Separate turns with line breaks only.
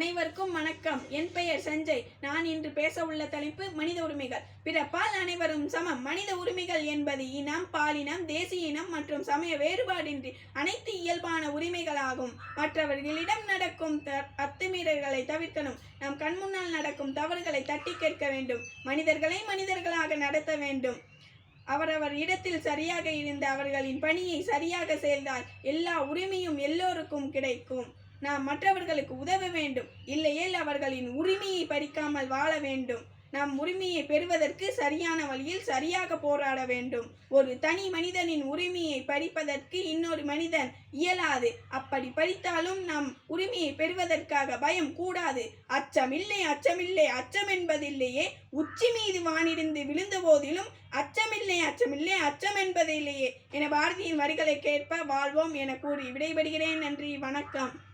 அனைவருக்கும் வணக்கம். என் பெயர் சஞ்சய். நான் இன்று பேச உள்ள தலைப்பு மனித உரிமைகள். பிறப்பால் அனைவரும் சமம். மனித உரிமைகள் என்பது இனம், பாலினம், தேசிய இனம் மற்றும் சமய வேறுபாடின்றி அனைத்து இயல்பான உரிமைகளாகும். மற்றவர்களிடம் நடக்கும் அத்துமீறல்களை தவிர்க்கணும். நம் கண்முன்னால் நடக்கும் தவறுகளை தட்டி கேட்க வேண்டும். மனிதர்களை மனிதர்களாக நடத்த வேண்டும். அவரவர் இடத்தில் சரியாக இருந்து அவர்களின் பணியை சரியாக செய்தால் எல்லா உரிமையும் எல்லோருக்கும் கிடைக்கும். நாம் மற்றவர்களுக்கு உதவ வேண்டும். இல்லையேல் அவர்களின் உரிமையை பறிக்காமல் வாழ வேண்டும். நம் உரிமையை பெறுவதற்கு சரியான வழியில் சரியாக போராட வேண்டும். ஒரு தனி மனிதனின் உரிமையை பறிப்பதற்கு இன்னொரு மனிதன் இயலாது. அப்படி பறித்தாலும் நம் உரிமையை பெறுவதற்காக பயம் கூடாது. அச்சமில்லை, அச்சமில்லை, அச்சம் என்பதில்லையே. உச்சி மீது வானிருந்து விழுந்த போதிலும் அச்சமில்லை, அச்சமில்லை, அச்சம் என்பதில்லையே என பாரதியின் வரிகளை கேட்ப வாழ்வோம் என கூறி விடைபெறுகிறேன். நன்றி, வணக்கம்.